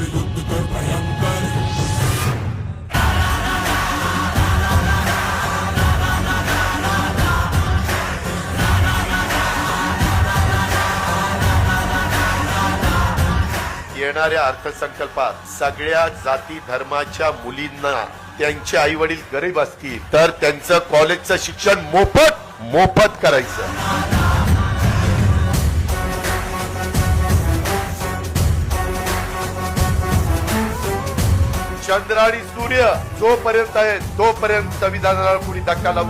युद्ध कर भयंकर। येणाऱ्या अर्थसंकल्पात सगळ्या जाती धर्माच्या मुलींना त्यांचे आई वडील गरीब असतील तर त्यांचं कॉलेजचं शिक्षण मोफत करायचं। चंद्र आणि सूर्य जोपर्यंत आहे तोपर्यंत संविधानाला कुणी धक्का लावू